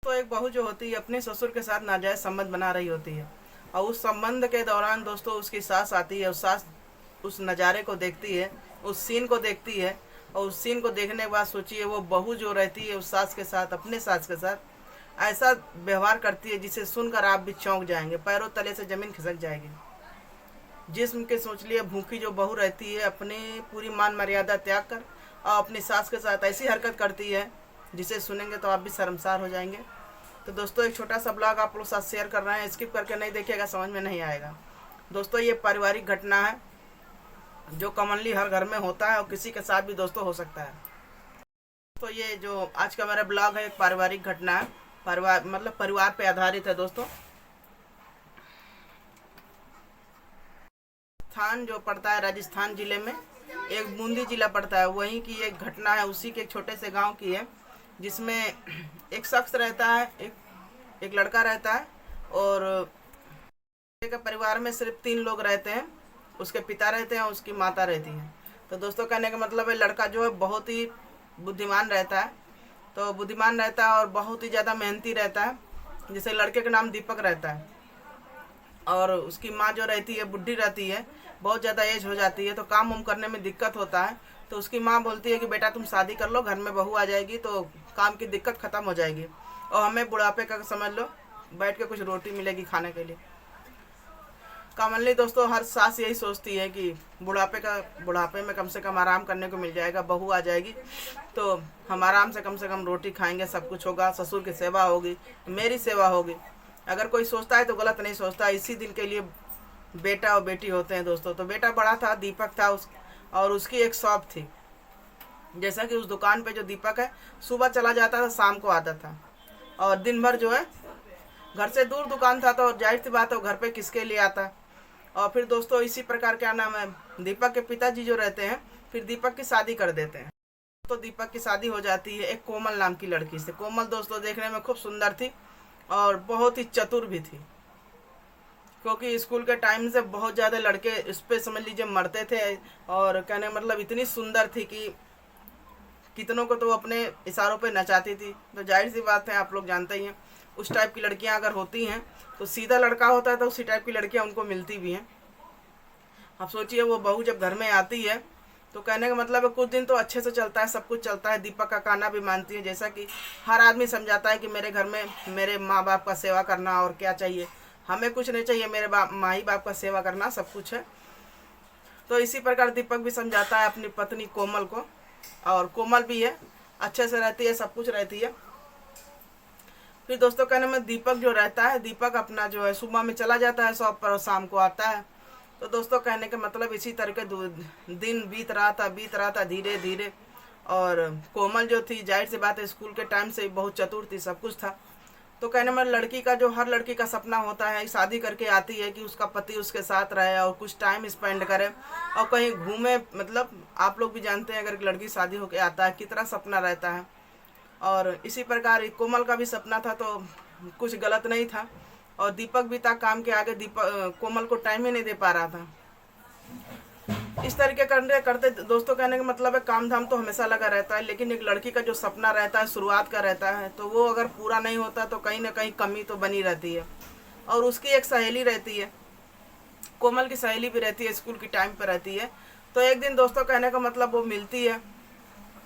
तो एक बहू जो होती है अपने ससुर के साथ नाजायज़ संबंध बना रही होती है और उस संबंध के दौरान दोस्तों उसकी सास आती है। उस सास उस नज़ारे को देखती है, उस सीन को देखती है और उस सीन को देखने के बाद सोचिए वो बहू जो रहती है उस सास के साथ, अपने सास के साथ ऐसा व्यवहार करती है जिसे सुनकर आप भी चौंक जाएंगे, पैरों तले से ज़मीन खिसक जाएगी। जिस्म के सोच लिए भूखी जो बहू रहती है अपनी पूरी मान मर्यादा त्याग कर और अपनी सास के साथ ऐसी हरकत करती है जिसे सुनेंगे तो आप भी शर्मसार हो जाएंगे। तो दोस्तों एक छोटा सा ब्लॉग आप लोग साथ शेयर कर रहे हैं, स्किप करके नहीं देखिएगा, समझ में नहीं आएगा। दोस्तों ये पारिवारिक घटना है जो कॉमनली हर घर में होता है और किसी के साथ भी दोस्तों हो सकता है। तो ये जो आज का मेरा ब्लॉग है एक पारिवारिक घटना है, परिवार पे आधारित है दोस्तों। स्थान जो पड़ता है राजस्थान जिले में, एक बूंदी जिला पड़ता है, वहीं की एक घटना है, उसी के एक छोटे से गांव की है जिसमें एक शख्स रहता है, एक लड़का रहता है और के परिवार में सिर्फ 3 लोग रहते हैं। उसके पिता रहते हैं, उसकी माता रहती है। तो दोस्तों कहने का मतलब है लड़का जो है बहुत ही बुद्धिमान रहता है, तो बुद्धिमान रहता है और बहुत ही ज़्यादा मेहनती रहता है। जैसे लड़के का नाम दीपक रहता है और उसकी माँ जो रहती है बुढ़ी रहती है, बहुत ज़्यादा एज हो जाती है तो काम वाम करने में दिक्कत होता है। तो उसकी माँ बोलती है कि बेटा तुम शादी कर लो, घर में बहू आ जाएगी तो काम की दिक्कत ख़त्म हो जाएगी और हमें बुढ़ापे का समझ लो बैठ के कुछ रोटी मिलेगी खाने के लिए। कॉमनली दोस्तों हर सास यही सोचती है कि बुढ़ापे में कम से कम आराम करने को मिल जाएगा, बहू आ जाएगी तो हम आराम से कम रोटी खाएंगे, सब कुछ होगा, ससुर की सेवा होगी, मेरी सेवा होगी। अगर कोई सोचता है तो गलत नहीं सोचता। इसी दिन के लिए बेटा और बेटी होते हैं दोस्तों। तो बेटा बड़ा था, दीपक था और उसकी एक शॉप थी। जैसा कि उस दुकान पे जो दीपक है सुबह चला जाता था, शाम को आता था और दिन भर जो है घर से दूर दुकान था तो जाहिर सी बात है घर पे किसके लिए आता। और फिर दोस्तों इसी प्रकार क्या नाम है, दीपक के पिताजी जो रहते हैं फिर दीपक की शादी कर देते हैं। तो दीपक की शादी हो जाती है एक कोमल नाम की लड़की से। कोमल दोस्तों देखने में खूब सुंदर थी और बहुत ही चतुर भी थी, क्योंकि स्कूल के टाइम से बहुत ज़्यादा लड़के इस पर समझ लीजिए मरते थे। और कहने मतलब इतनी सुंदर थी कि कितनों को तो वो अपने इशारों पे नचाती थी। तो जाहिर सी बात है आप लोग जानते ही हैं उस टाइप की लड़कियां अगर होती हैं तो सीधा लड़का होता है तो उसी टाइप की लड़कियां उनको मिलती भी हैं। अब सोचिए वो बहू जब घर में आती है तो कहने का मतलब है कुछ दिन तो अच्छे से चलता है, सब कुछ चलता है, दीपक का कहना भी मानती है। जैसा कि हर आदमी समझाता है कि मेरे घर में मेरे माँ बाप का सेवा करना और क्या चाहिए, हमें कुछ नहीं चाहिए, मेरे माँ ही बाप का सेवा करना सब कुछ है। तो इसी प्रकार दीपक भी समझाता है अपनी पत्नी कोमल को, और कोमल भी है, अच्छे से रहती है, सब कुछ रहती है। फिर दोस्तों कहने में दीपक जो रहता है, दीपक अपना जो है सुबह में चला जाता है शॉप पर और शाम को आता है। तो दोस्तों कहने का मतलब इसी तरह के दिन बीत रहा था धीरे धीरे। और कोमल जो थी जाहिर सी बात है स्कूल के टाइम से बहुत चतुर थी, सब कुछ था। तो कहने में लड़की का जो हर लड़की का सपना होता है शादी करके आती है कि उसका पति उसके साथ रहे और कुछ टाइम स्पेंड करे और कहीं घूमे। मतलब आप लोग भी जानते हैं अगर लड़की शादी होकर आता है कितना सपना रहता है। और इसी प्रकार कोमल का भी सपना था तो कुछ गलत नहीं था। और दीपक भी था काम के आगे, कोमल को टाइम ही नहीं दे पा रहा था। इस तरीके करते करते दोस्तों कहने का मतलब है काम धाम तो हमेशा लगा रहता है, लेकिन एक लड़की का जो सपना रहता है शुरुआत का रहता है तो वो अगर पूरा नहीं होता तो कहीं ना कहीं कमी तो बनी रहती है। और उसकी एक सहेली रहती है, कोमल की सहेली भी रहती है, स्कूल की टाइम पर रहती है। तो एक दिन दोस्तों कहने का मतलब वो मिलती है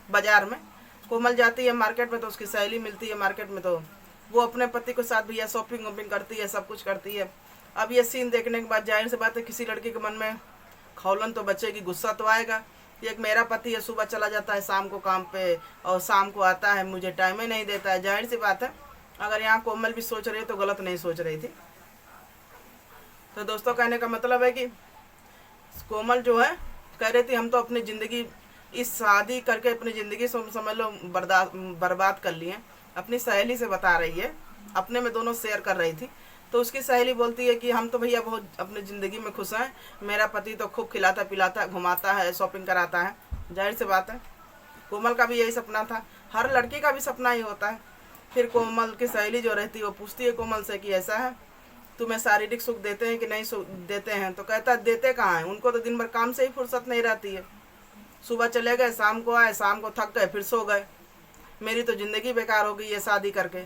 बाजार में, कोमल जाती है मार्केट में तो उसकी सहेली मिलती है मार्केट में। तो वो अपने पति के साथ भैया शॉपिंग वॉपिंग करती है, सब कुछ करती है। अब ये सीन देखने के बाद जाहिर सी बात है किसी लड़की के मन में खौलन तो बचेगी, गुस्सा तो आएगा। एक मेरा पति है सुबह चला जाता है शाम को काम पे और शाम को आता है, मुझे टाइम ही नहीं देता है। जाहिर सी बात है अगर यहाँ कोमल भी सोच रही तो गलत नहीं सोच रही थी। तो दोस्तों कहने का मतलब है कि कोमल जो है कह रही थी हम तो अपनी ज़िंदगी इस शादी करके अपनी ज़िंदगी समझ लो बर्बाद कर लिए। अपनी सहेली से बता रही है, अपने में दोनों शेयर कर रही थी। तो उसकी सहेली बोलती है कि हम तो भैया बहुत अपनी ज़िंदगी में खुश हैं, मेरा पति तो खूब खिलाता पिलाता घुमाता है, शॉपिंग कराता है। जाहिर सी बात है कोमल का भी यही सपना था, हर लड़की का भी सपना ही होता है। फिर कोमल की सहेली जो रहती है वो पूछती है कोमल से कि ऐसा है तुम्हें शारीरिक सुख देते हैं कि नहीं सुख देते हैं। तो कहता है देते कहाँ हैं, उनको तो दिन भर काम से ही फुर्सत नहीं रहती है, सुबह चले गए शाम को आए, शाम को थक गए फिर सो गए, मेरी तो ज़िंदगी बेकार हो गई है शादी करके।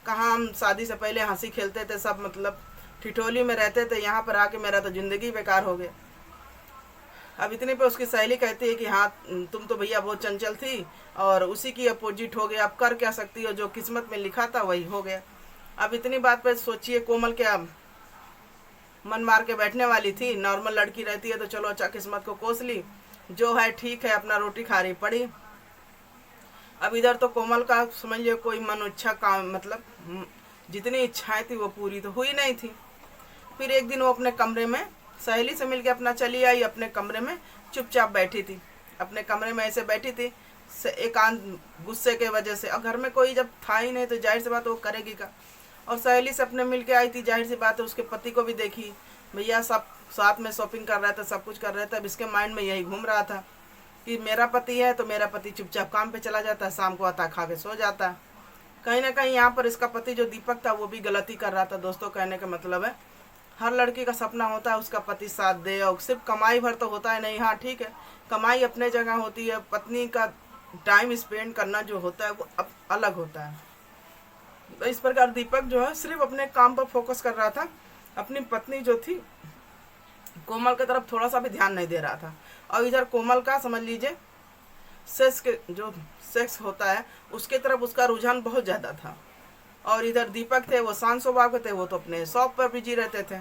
कहाँ हम शादी से पहले हंसी खेलते थे, सब मतलब ठिठोली में रहते थे, यहाँ पर आके मेरा तो ज़िंदगी बेकार हो गया। अब इतने पे उसकी सहेली कहती है कि हाँ तुम तो भैया बहुत चंचल थी और उसी की अपोजिट हो गया, अब कर क्या सकती हो, जो किस्मत में लिखा था वही हो गया। अब इतनी बात पे सोचिए कोमल क्या मन मार के बैठने वाली थी। नॉर्मल लड़की रहती है तो चलो अच्छा किस्मत को कोस ली, जो है ठीक है, अपना रोटी खा रही पड़ी। अब इधर तो कोमल का समझ लियो कोई मन इच्छा काम मतलब जितनी इच्छाएं थी वो पूरी तो हुई नहीं थी। फिर एक दिन वो अपने कमरे में सहेली से मिलके अपना चली आई, अपने कमरे में चुपचाप बैठी थी, अपने कमरे में ऐसे बैठी थी एकांत गुस्से के वजह से। और घर में कोई जब था ही नहीं तो जाहिर सी बात वो करेगी का। और सहेली से अपने मिल के आई थी, जाहिर सी बात है उसके पति को भी देखी, भैया सब साथ में शॉपिंग कर रहा था, सब कुछ कर रहा था। अब इसके माइंड में यही घूम रहा था कि मेरा पति है तो मेरा पति चुपचाप काम पे चला जाता है, शाम को आता खा के सो जाता है। कहीं ना कहीं यहाँ पर इसका पति जो दीपक था वो भी गलती कर रहा था। दोस्तों कहने का मतलब है हर लड़की का सपना होता है उसका पति साथ दे, और सिर्फ कमाई भर तो होता है नहीं। हाँ ठीक है, कमाई अपने जगह होती है, पत्नी का टाइम स्पेंड करना जो होता है वो अलग होता है। तो इस प्रकार दीपक जो है सिर्फ अपने काम पर फोकस कर रहा था, अपनी पत्नी जो थी कोमल की तरफ थोड़ा सा भी ध्यान नहीं दे रहा था। और इधर कोमल का समझ लीजिए सेक्स होता है उसके तरफ उसका रुझान बहुत ज़्यादा था। और इधर दीपक थे वो शांत स्वभाव के थे, वो तो अपने शॉप पर बिजी रहते थे।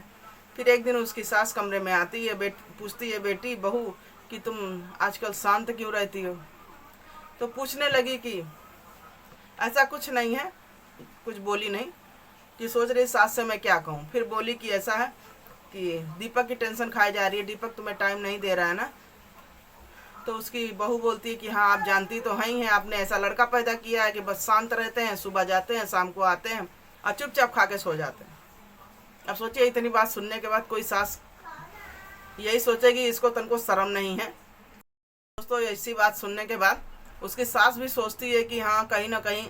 फिर एक दिन उसकी सास कमरे में आती है, पूछती है बेटी बहू कि तुम आजकल शांत क्यों रहती हो। तो पूछने लगी कि ऐसा कुछ नहीं है, कुछ बोली नहीं कि सोच रही सास से मैं क्या कहूँ। फिर बोली कि ऐसा है कि दीपक की टेंशन खाई जा रही है, दीपक तुम्हें टाइम नहीं दे रहा है ना। तो उसकी बहू बोलती है कि हाँ आप जानती तो हैं ही हैं, आपने ऐसा लड़का पैदा किया है कि बस शांत रहते हैं, सुबह जाते हैं शाम को आते हैं और चुपचाप खा के सो जाते हैं। अब सोचिए इतनी बात सुनने के बाद कोई सास यही सोचेगी इसको तनको शर्म नहीं है। दोस्तों ऐसी बात सुनने के बाद उसकी सास भी सोचती है कि हाँ कहीं ना कहीं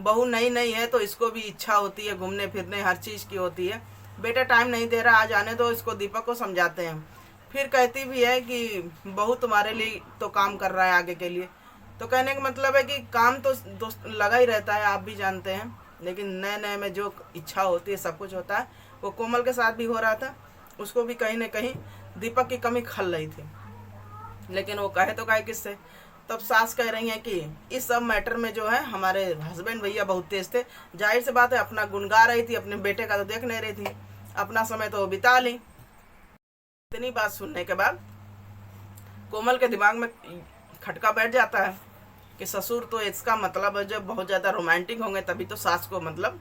बहू नई नई है तो इसको भी इच्छा होती है घूमने फिरने हर चीज़ की होती है। बेटा टाइम नहीं दे रहा, आ जाने दो इसको, दीपक को समझाते हैं। फिर कहती भी है कि बहू तुम्हारे लिए तो काम कर रहा है आगे के लिए। तो कहने का मतलब है कि काम तो दोस्त लगा ही रहता है, आप भी जानते हैं, लेकिन नए नए में जो इच्छा होती है सब कुछ होता है। वो कोमल के साथ भी हो रहा था, उसको भी कहीं ना कहीं दीपक की कमी खल रही थी, लेकिन वो कहे तो कहे किससे। तब सास कह रही हैं कि इस सब मैटर में जो है हमारे हस्बैंड भैया बहुत तेज थे। जाहिर सी बात है अपना गुनगा रही थी, अपने बेटे का तो देख नहीं रही थी, अपना समय तो बिता ली। इतनी बात सुनने के बाद कोमल के दिमाग में खटका बैठ जाता है कि ससुर तो इसका मतलब है जब बहुत ज़्यादा रोमांटिक होंगे तभी तो सास को मतलब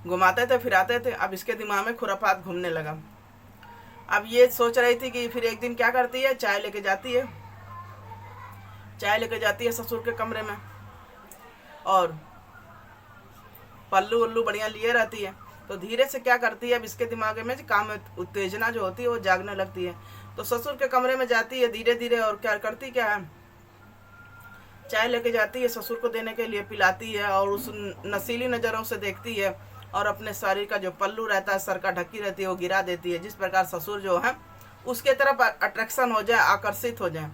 घुमाते थे फिराते थे। अब इसके दिमाग में खुरापात घूमने लगा। अब ये सोच रही थी कि फिर एक दिन क्या करती है, चाय लेके जाती है ससुर के कमरे में और पल्लू उल्लू बढ़िया लिए रहती है। तो धीरे से क्या करती है, अब इसके दिमाग में काम उत्तेजना जो होती है वो जागने लगती है। तो ससुर के कमरे में जाती है धीरे धीरे और क्या करती क्या है, चाय लेके जाती है ससुर को देने के लिए, पिलाती है और उस नशीली नज़रों से देखती है और अपने शरीर का जो पल्लू रहता है सर का ढकी रहती है वो गिरा देती है, जिस प्रकार ससुर जो है उसके तरफ अट्रैक्शन हो जाए, आकर्षित हो जाए।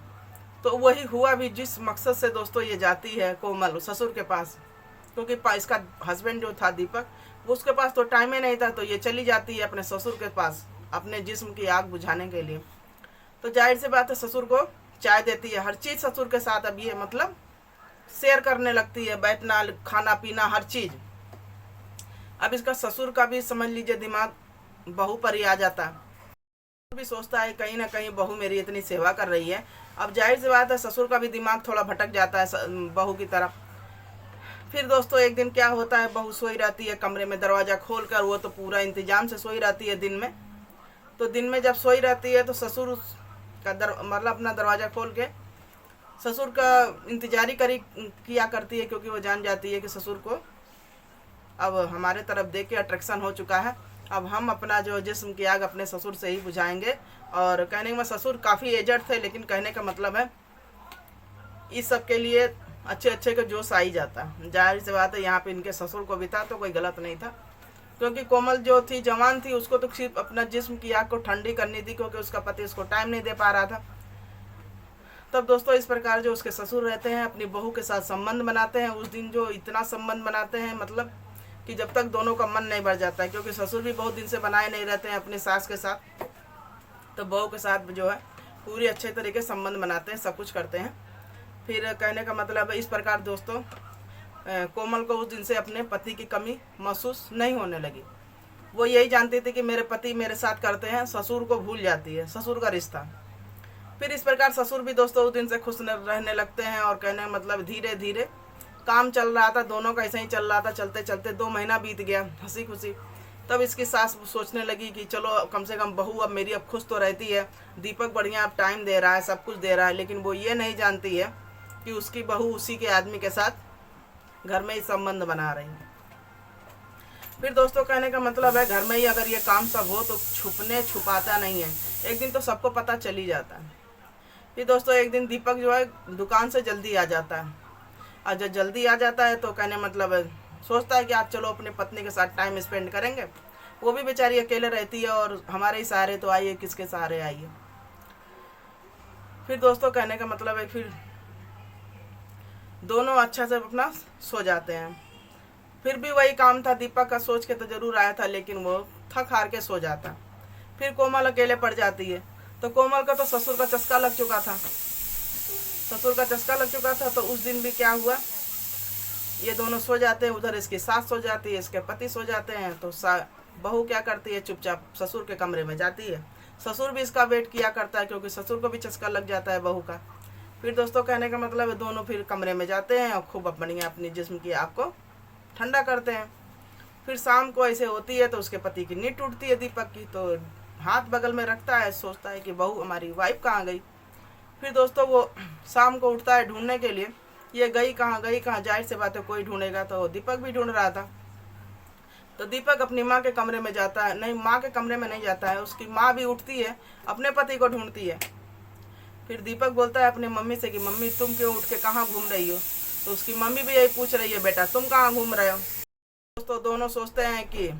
तो वही हुआ भी जिस मकसद से दोस्तों ये जाती है कोमल ससुर के पास, क्योंकि इसका हस्बैंड जो था दीपक वो उसके पास तो टाइम ही नहीं था, तो ये चली जाती है अपने ससुर के पास अपने जिस्म की आग बुझाने के लिए। तो जाहिर सी बात है ससुर को चाय देती है, हर चीज़ ससुर के साथ अब ये मतलब शेयर करने लगती है, बैठना खाना पीना हर चीज़। अब इसका ससुर का भी समझ लीजिए दिमाग बहू पर ही आ जाता है, भी सोचता है कहीं ना कहीं बहू मेरी इतनी सेवा कर रही है। अब जाहिर सी बात है ससुर का भी दिमाग थोड़ा भटक जाता है बहू की तरफ। फिर दोस्तों एक दिन क्या होता है, बहू सोई रहती है कमरे में दरवाज़ा खोल कर, वो तो पूरा इंतजाम से सोई रहती है दिन में। तो दिन में जब सोई रहती है तो ससुर का मतलब अपना दरवाज़ा खोल के ससुर का इंतजारी किया करती है, क्योंकि वो जान जाती है कि ससुर को अब हमारे तरफ देख के अट्रैक्शन हो चुका है, अब हम अपना जो जिस्म की आग अपने ससुर से ही बुझाएंगे। और कहने में ससुर काफ़ी एजड थे, लेकिन कहने का मतलब है इस सब के लिए अच्छे अच्छे का जोश आ ही जाता है। जाहिर सी बात है यहाँ पे इनके ससुर को भी था तो कोई गलत नहीं था, क्योंकि कोमल जो थी जवान थी उसको तो सिर्फ अपना जिस्म की आग को ठंडी करनी थी, क्योंकि उसका पति उसको टाइम नहीं दे पा रहा था। तब दोस्तों इस प्रकार जो उसके ससुर रहते हैं अपनी बहू के साथ संबंध बनाते हैं। उस दिन जो इतना संबंध बनाते हैं मतलब कि जब तक दोनों का मन नहीं भर जाता है, क्योंकि ससुर भी बहुत दिन से बनाए नहीं रहते हैं अपनी सास के साथ, तो बहू के साथ जो है पूरी अच्छे तरीके संबंध बनाते हैं, सब कुछ करते हैं। फिर कहने का मतलब है इस प्रकार दोस्तों कोमल को उस दिन से अपने पति की कमी महसूस नहीं होने लगी। वो यही जानती थी कि मेरे पति मेरे साथ करते हैं, ससुर को भूल जाती है, ससुर का रिश्ता। फिर इस प्रकार ससुर भी दोस्तों उस दिन से खुश रहने लगते हैं। और कहने मतलब धीरे धीरे काम चल रहा था, दोनों का ऐसे ही चल रहा था। चलते चलते 2 महीना बीत गया हंसी खुशी। तब इसकी सास सोचने लगी कि चलो कम से कम बहू अब मेरी अब खुश तो रहती है, दीपक बढ़िया अब टाइम दे रहा है, सब कुछ दे रहा है। लेकिन वो ये नहीं जानती है कि उसकी बहू उसी के आदमी के साथ घर में ही संबंध बना रही है। फिर दोस्तों कहने का मतलब है घर में ही अगर ये काम सब हो तो छुपाता नहीं है, एक दिन तो सबको पता चल ही जाता है। फिर दोस्तों एक दिन दीपक जो है दुकान से जल्दी आ जाता है। और जब जल्दी आ जाता है तो कहने मतलब है सोचता है कि आज चलो अपने पत्नी के साथ टाइम स्पेंड करेंगे। वो भी बेचारी अकेले रहती है और हमारे ही सहारे तो आइए, किसके सहारे आइए। फिर दोस्तों कहने का मतलब है फिर दोनों अच्छा से अपना सो जाते हैं। फिर भी वही काम था, दीपक का सोच के तो जरूर आया था, लेकिन वो थक हार के सो जाता। फिर कोमल अकेले पड़ जाती है। तो कोमल का तो ससुर का चस्का लग चुका था, तो उस दिन भी क्या हुआ, ये दोनों सो जाते हैं, उधर इसकी सास सो जाती है, इसके पति सो जाते हैं। तो बहू क्या करती है, चुपचाप ससुर के कमरे में जाती है। ससुर भी इसका वेट किया करता है, क्योंकि ससुर को भी चस्का लग जाता है बहू का। फिर दोस्तों कहने का मतलब है दोनों फिर कमरे में जाते हैं और खूब अपनी जिस्म की आग को ठंडा करते हैं। फिर शाम को ऐसे होती है तो उसके पति की नींद टूटती है दीपक की, तो हाथ बगल में रखता है, सोचता है कि बहू हमारी वाइफ कहाँ गई। फिर दोस्तों वो शाम को उठता है ढूंढने के लिए, ये गई कहाँ, जाहिर सी बात है कोई ढूंढेगा, तो दीपक भी ढूंढ रहा था। तो दीपक अपनी माँ के कमरे में जाता है, नहीं माँ के कमरे में नहीं जाता है, उसकी माँ भी उठती है, अपने पति को ढूंढती है। फिर दीपक बोलता है अपनी मम्मी से कि मम्मी तुम क्यों उठ के कहाँ घूम रही हो। तो उसकी मम्मी भी यही पूछ रही है, बेटा तुम कहाँ घूम रहे हो। दोस्तों दोनों सोचते हैं कि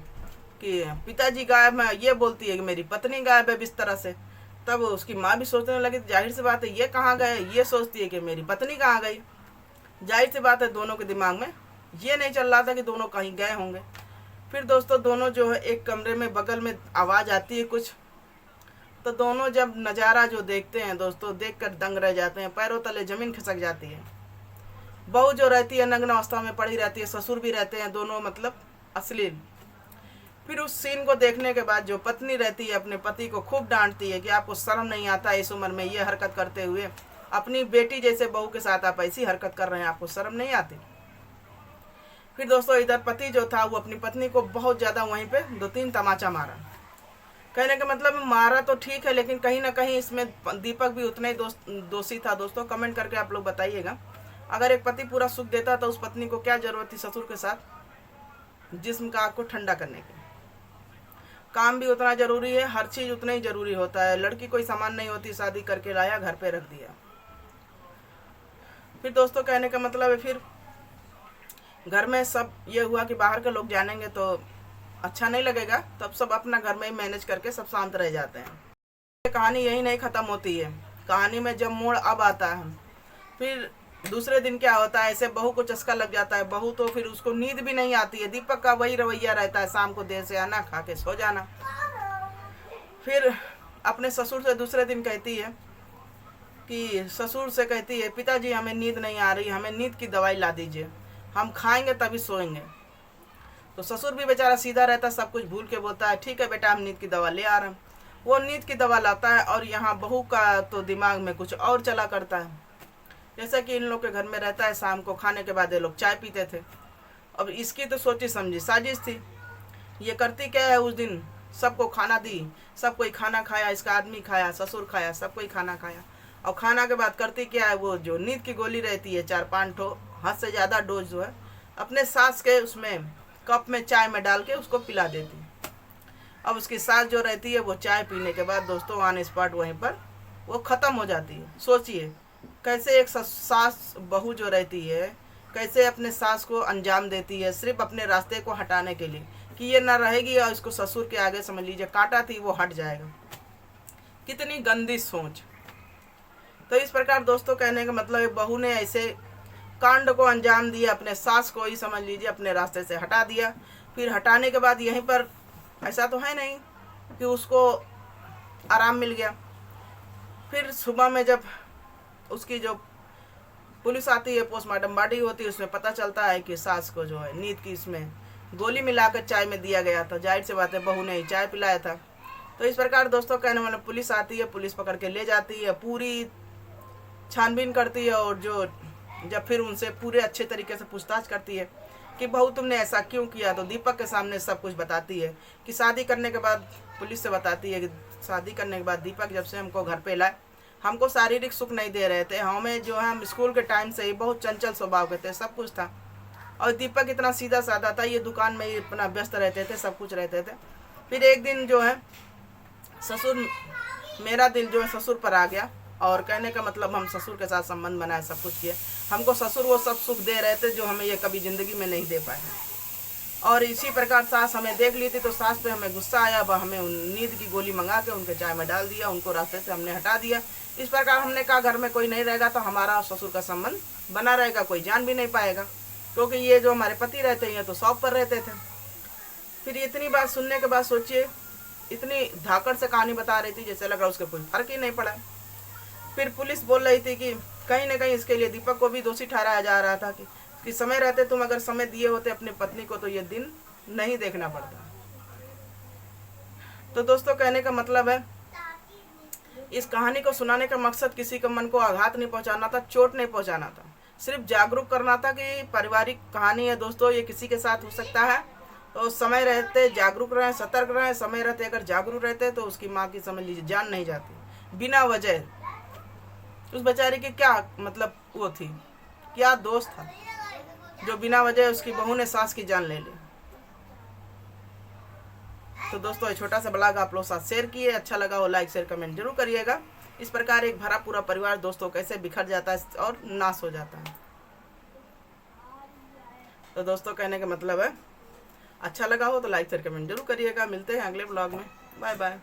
पिताजी गायब है, ये बोलती है कि मेरी पत्नी गायब है बिस्तर से। तब उसकी माँ भी सोचने लगी, जाहिर सी बात है ये कहाँ गए, ये सोचती है कि मेरी पत्नी कहाँ गई। जाहिर सी बात है दोनों के दिमाग में ये नहीं चल रहा था कि दोनों कहीं गए होंगे। फिर दोस्तों दोनों जो है एक कमरे में बगल में आवाज़ आती है कुछ, तो दोनों जब नज़ारा जो देखते हैं दोस्तों देखकर दंग रह जाते हैं, पैरों तले ज़मीन खिसक जाती है। बहू जो रहती है नग्न अवस्था में पड़ी रहती है, ससुर भी रहते हैं, दोनों मतलब अश्लील। फिर उस सीन को देखने के बाद जो पत्नी रहती है अपने पति को खूब डांटती है कि आपको शर्म नहीं आता इस उम्र में ये हरकत करते हुए, अपनी बेटी जैसे बहू के साथ आप ऐसी हरकत कर रहे हैं, आपको शर्म नहीं आती। फिर दोस्तों इधर पति जो था वो अपनी पत्नी को बहुत ज़्यादा वहीं पे 2-3 तमाचा मारा। कहने का मतलब मारा तो ठीक है, लेकिन कहीं ना कहीं इसमें दीपक भी उतना ही दोषी था। दोस्तों कमेंट करके आप लोग बताइएगा, अगर एक पति पूरा सुख देता तो उस पत्नी को क्या जरूरत थी ससुर के साथ जिस्म का आग को ठंडा करने की। काम भी उतना जरूरी है, हर चीज़ उतना ही जरूरी होता है। लड़की कोई सामान नहीं होती, शादी करके लाया घर पे रख दिया। फिर दोस्तों कहने का मतलब है फिर घर में सब ये हुआ कि बाहर के लोग जानेंगे तो अच्छा नहीं लगेगा, तब सब अपना घर में ही मैनेज करके सब शांत रह जाते हैं। कहानी यही नहीं ख़त्म होती है, कहानी में जब मोड़ अब आता है, फिर दूसरे दिन क्या होता है, ऐसे बहू को चस्का लग जाता है। बहू तो फिर उसको नींद भी नहीं आती है, दीपक का वही रवैया रहता है, शाम को देर से आना, खा के सो जाना। फिर अपने ससुर से दूसरे दिन कहती है कि ससुर से कहती है पिताजी हमें नींद नहीं आ रही, हमें नींद की दवाई ला दीजिए, हम खाएंगे तभी सोएंगे। तो ससुर भी बेचारा सीधा रहता, सब कुछ भूल के बोलता है ठीक है बेटा हम नींद की दवा ले आ रहे हैं। वो नींद की दवा लाता है और यहाँ बहू का तो दिमाग में कुछ और चला करता है। जैसा कि इन लोग के घर में रहता है, शाम को खाने के बाद ये लोग चाय पीते थे। अब इसकी तो सोची समझी साजिश थी। ये करती क्या है, उस दिन सबको खाना दी, सब कोई खाना खाया, इसका आदमी खाया, ससुर खाया, सब कोई खाना खाया। और खाना के बाद करती क्या है, वो जो नींद की गोली रहती है 4-5 ठो, हद से ज़्यादा डोज जो है, अपने सास के उसमें कप में चाय में डाल के उसको पिला देती। अब उसकी सास जो रहती है वो चाय पीने के बाद दोस्तों ऑन स्पॉट वहीं पर वो ख़त्म हो जाती है। सोचिए कैसे एक सास बहू जो रहती है कैसे अपने सास को अंजाम देती है, सिर्फ अपने रास्ते को हटाने के लिए कि ये ना रहेगी और इसको ससुर के आगे समझ लीजिए कांटा थी वो हट जाएगा। कितनी गंदी सोच। तो इस प्रकार दोस्तों कहने का मतलब एक बहू ने ऐसे कांड को अंजाम दिया, अपने सास को ही समझ लीजिए अपने रास्ते से हटा दिया। फिर हटाने के बाद यहीं पर ऐसा तो है नहीं कि उसको आराम मिल गया। फिर सुबह में जब उसकी जो पुलिस आती है, पोस्टमार्टम बॉडी होती है, उसमें पता चलता है कि सास को जो है नींद की इसमें गोली मिलाकर चाय में दिया गया था। जाहिर सी बात है बहू ने ही चाय पिलाया था। तो इस प्रकार दोस्तों कहने वाले पुलिस आती है, पुलिस पकड़ के ले जाती है, पूरी छानबीन करती है और जब फिर उनसे पूरे अच्छे तरीके से पूछताछ करती है कि बहू तुमने ऐसा क्यों किया, तो दीपक के सामने सब कुछ बताती है कि शादी करने के बाद, पुलिस से बताती है कि शादी करने के बाद दीपक जब से हमको घर पे लाए, हमको शारीरिक सुख नहीं दे रहे थे, हमें जो है हम स्कूल के टाइम से ही बहुत चंचल स्वभाव के थे, सब कुछ था। और दीपक इतना सीधा साधा था, ये दुकान में ही अपना व्यस्त रहते थे, सब कुछ रहते थे। फिर एक दिन जो है ससुर, मेरा दिल जो है ससुर पर आ गया और कहने का मतलब हम ससुर के साथ संबंध बनाए, सब कुछ किए। हमको ससुर वो सब सुख दे रहे थे जो हमें ये कभी ज़िंदगी में नहीं दे पाए हैं। और इसी प्रकार सास हमें देख ली थी तो सास पे हमें गुस्सा आया, वह हमें नींद की गोली मंगा के उनके चाय में डाल दिया, उनको रास्ते से हमने हटा दिया। इस प्रकार हमने कहा घर में कोई नहीं रहेगा तो हमारा ससुर का संबंध बना रहेगा, कोई जान भी नहीं पाएगा, क्योंकि ये जो हमारे पति रहते हैं तो शॉप पर रहते थे। फिर इतनी बात सुनने के बाद सोचिए, इतनी धाकड़ से कहानी बता रही थी जैसे लग रहा उसके कोई फर्क ही नहीं पड़ा। फिर पुलिस बोल रही थी कि कहीं ना कहीं इसके लिए दीपक को भी दोषी ठहराया जा रहा था कि समय रहते तुम अगर समय दिए होते अपनी पत्नी को तो ये दिन नहीं देखना पड़ता। तो दोस्तों कहने का मतलब है, इस कहानी को सुनाने का मकसद किसी के मन को आघात नहीं पहुंचाना था, चोट नहीं पहुंचाना था, सिर्फ जागरूक करना था कि पारिवारिक कहानी है दोस्तों, ये किसी के साथ हो सकता है। तो समय रहते जागरूक रहें, सतर्क रहें। समय रहते अगर जागरूक रहते तो उसकी माँ की समझ लीजिए जान नहीं जाती बिना वजह। उस बेचारी की क्या मतलब वो थी, क्या दोस्त था जो बिना वजह उसकी बहू ने सास की जान ले ली। तो दोस्तों ये छोटा सा ब्लॉग आप लोग साथ शेयर किए, अच्छा लगा हो लाइक शेयर कमेंट जरूर करिएगा। इस प्रकार एक भरा पूरा परिवार दोस्तों कैसे बिखर जाता है और नाश हो जाता है। तो दोस्तों कहने का मतलब है, अच्छा लगा हो तो लाइक शेयर कमेंट जरूर करिएगा। मिलते हैं अगले ब्लॉग में, बाय बाय।